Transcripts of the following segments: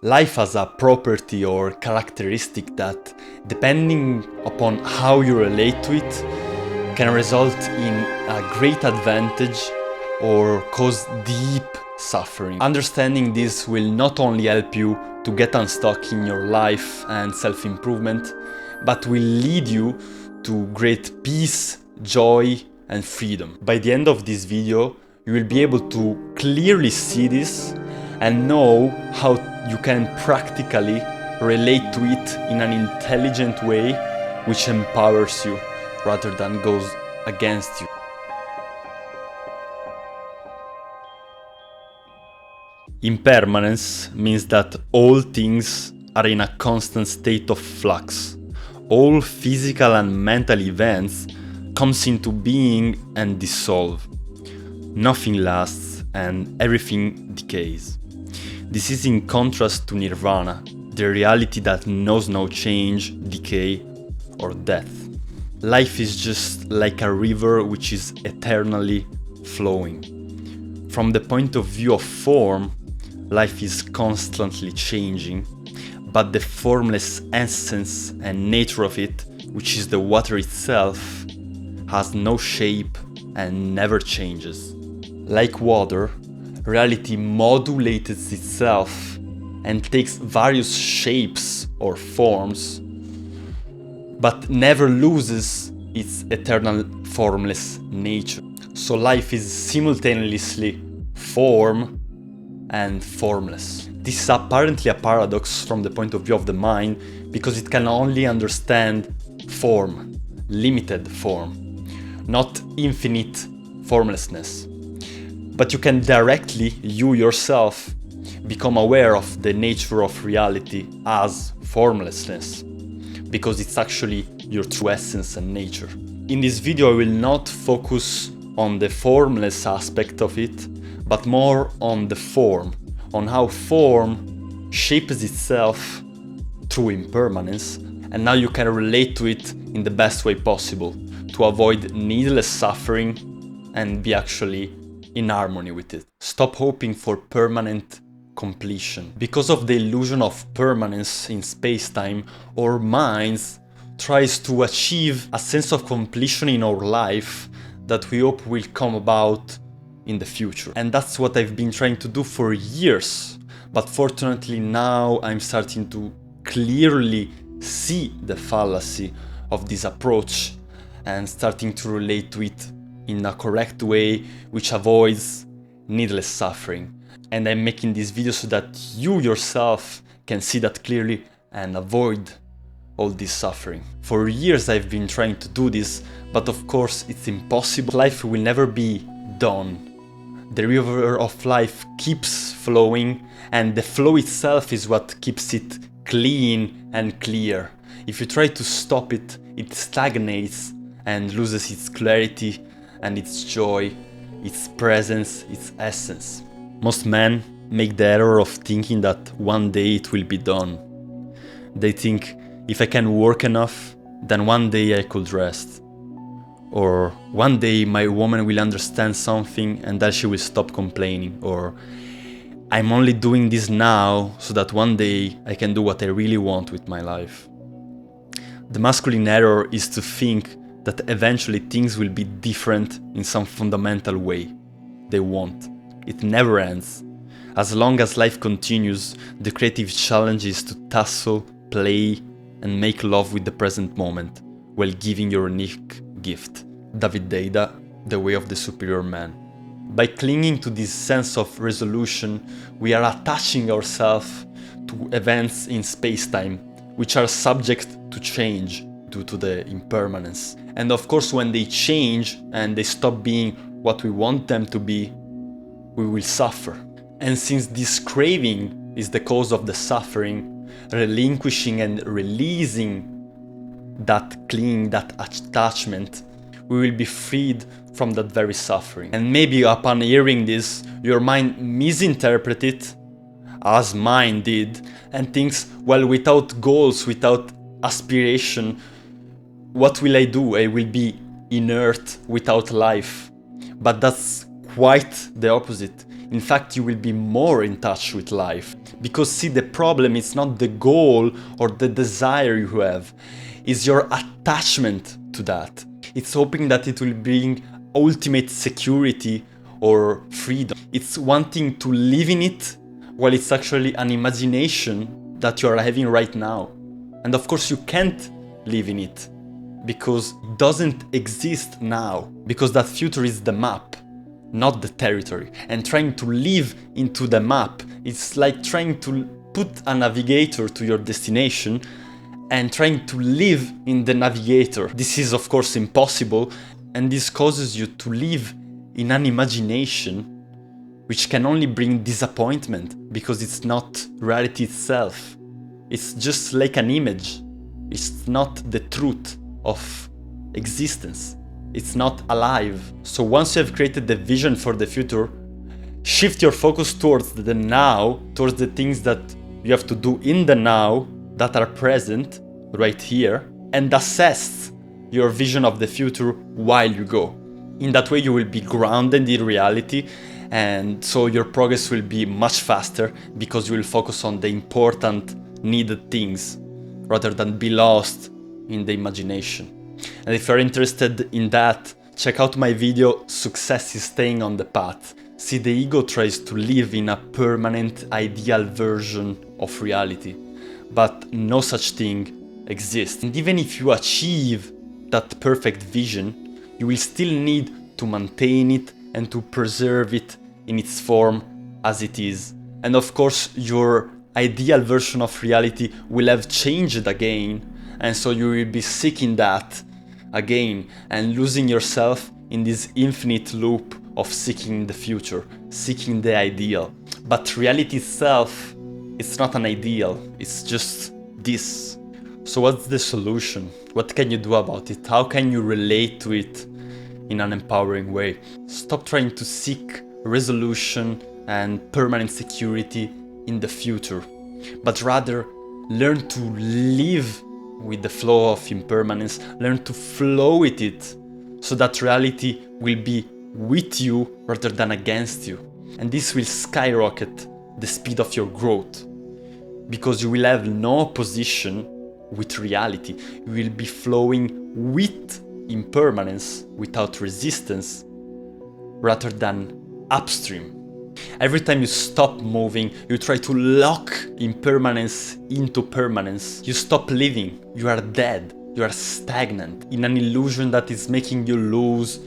Life has a property or characteristic that, depending upon how you relate to it, can result in a great advantage or cause deep suffering. Understanding this will not only help you to get unstuck in your life and self-improvement, but will lead you to great peace, joy, and freedom. By the end of this video, you will be able to clearly see this and know how you can practically relate to it in an intelligent way which empowers you rather than goes against you. Impermanence means that all things are in a constant state of flux. All physical and mental events comes into being and dissolve. Nothing lasts and everything decays. This is in contrast to nirvana, the reality that knows no change, decay, or death. Life is just like a river which is eternally flowing. From the point of view of form, life is constantly changing, but the formless essence and nature of it, which is the water itself, has no shape and never changes. Like water, reality modulates itself and takes various shapes or forms, but never loses its eternal formless nature. So life is simultaneously form and formless. This is apparently a paradox from the point of view of the mind, because it can only understand form, limited form, not infinite formlessness. But you can directly, you yourself, become aware of the nature of reality as formlessness, because it's actually your true essence and nature. In this video I will not focus on the formless aspect of it, but more on the form, on how form shapes itself through impermanence, and now you can relate to it in the best way possible to avoid needless suffering and be actually in harmony with it. Stop hoping for permanent completion. Because of the illusion of permanence in space-time, our minds tries to achieve a sense of completion in our life that we hope will come about in the future. And that's what I've been trying to do for years. But fortunately now I'm starting to clearly see the fallacy of this approach and starting to relate to it in a correct way which avoids needless suffering. And I'm making this video so that you yourself can see that clearly and avoid all this suffering. For years I've been trying to do this, but of course it's impossible. Life will never be done. The river of life keeps flowing, and the flow itself is what keeps it clean and clear. If you try to stop it, it stagnates and loses its clarity and its joy, its presence, its essence. Most men make the error of thinking that one day it will be done. They think, if I can work enough, then one day I could rest. Or one day my woman will understand something and then she will stop complaining. Or I'm only doing this now so that one day I can do what I really want with my life. The masculine error is to think that eventually things will be different in some fundamental way. They won't. It never ends. As long as life continues, the creative challenge is to tussle, play, and make love with the present moment, while giving your unique gift. David Deida, The Way of the Superior Man. By clinging to this sense of resolution, we are attaching ourselves to events in space-time, which are subject to change due to the impermanence. And of course, when they change and they stop being what we want them to be, we will suffer. And since this craving is the cause of the suffering, relinquishing and releasing that clinging, that attachment, we will be freed from that very suffering. And maybe upon hearing this, your mind misinterprets it, as mine did, and thinks, well, without goals, without aspiration, what will I do? I will be inert without life. But that's quite the opposite. In fact, you will be more in touch with life. Because see, the problem is not the goal or the desire you have, it's your attachment to that. It's hoping that it will bring ultimate security or freedom. It's wanting to live in it while it's actually an imagination that you are having right now. And of course you can't live in it because it doesn't exist now, because that future is the map, not the territory. And trying to live into the map, it's like trying to put a navigator to your destination and trying to live in the navigator. This is of course impossible, and this causes you to live in an imagination which can only bring disappointment because it's not reality itself. It's just like an image. It's not the truth of existence. It's not alive. So once you have created the vision for the future, shift your focus towards the now, towards the things that you have to do in the now that are present right here, and assess your vision of the future while you go. In that way you will be grounded in reality, and so your progress will be much faster because you will focus on the important, needed things rather than be lost in the imagination. And if you're interested in that, check out my video, Success is Staying on the Path. See, the ego tries to live in a permanent, ideal version of reality, but no such thing exists. And even if you achieve that perfect vision, you will still need to maintain it and to preserve it in its form as it is. And of course, your ideal version of reality will have changed again, and so you will be seeking that again and losing yourself in this infinite loop of seeking the future, seeking the ideal. But reality itself, it's not an ideal, it's just this. So what's the solution? What can you do about it? How can you relate to it in an empowering way? Stop trying to seek resolution and permanent security in the future, but rather learn to live with the flow of impermanence, learn to flow with it so that reality will be with you rather than against you. And this will skyrocket the speed of your growth because you will have no opposition with reality. You will be flowing with impermanence without resistance rather than upstream. Every time you stop moving, you try to lock impermanence into permanence. You stop living, you are dead, you are stagnant in an illusion that is making you lose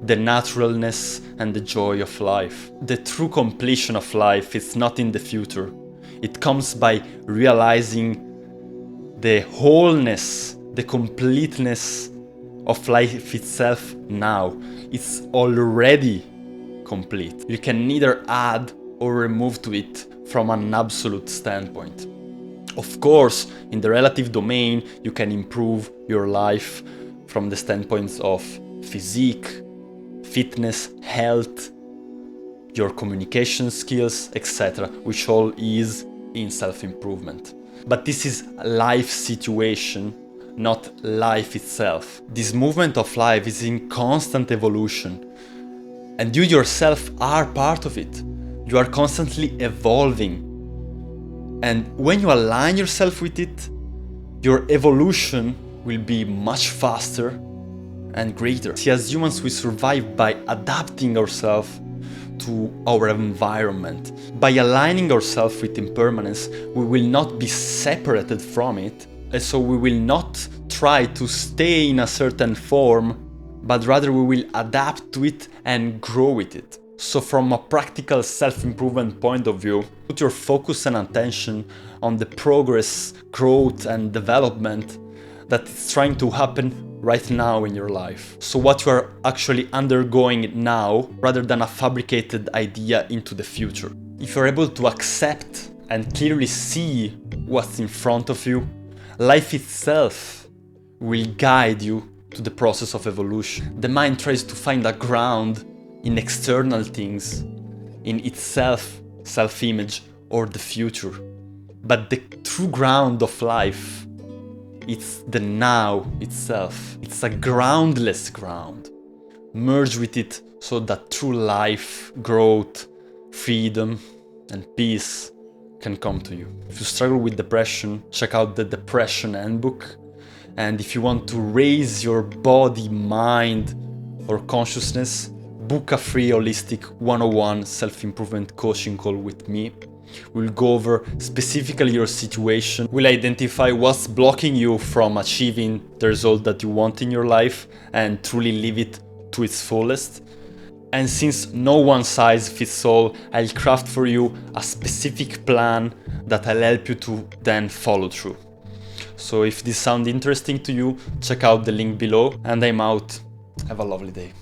the naturalness and the joy of life. The true completion of life is not in the future. It comes by realizing the wholeness, the completeness of life itself now. It's already complete. You can neither add or remove to it from an absolute standpoint. Of course, in the relative domain, you can improve your life from the standpoints of physique, fitness, health, your communication skills, etc., which all is in self-improvement. But this is a life situation, not life itself. This movement of life is in constant evolution, and you yourself are part of it. You are constantly evolving. And when you align yourself with it, your evolution will be much faster and greater. See, as humans, we survive by adapting ourselves to our environment. By aligning ourselves with impermanence, we will not be separated from it, and so we will not try to stay in a certain form, but rather we will adapt to it and grow with it. So from a practical self-improvement point of view, put your focus and attention on the progress, growth and development that is trying to happen right now in your life. So what you are actually undergoing now, rather than a fabricated idea into the future. If you're able to accept and clearly see what's in front of you, life itself will guide you to the process of evolution. The mind tries to find a ground in external things, in itself, self-image, or the future. But the true ground of life, it's the now itself. It's a groundless ground. Merge with it so that true life, growth, freedom, and peace can come to you. If you struggle with depression, check out the Depression Handbook. And if you want to raise your body, mind, or consciousness, book a free holistic 101 self-improvement coaching call with me. We'll go over specifically your situation. We'll identify what's blocking you from achieving the result that you want in your life and truly live it to its fullest. And since no one size fits all, I'll craft for you a specific plan that I'll help you to then follow through. So if this sounds interesting to you, check out the link below, and I'm out. Have a lovely day.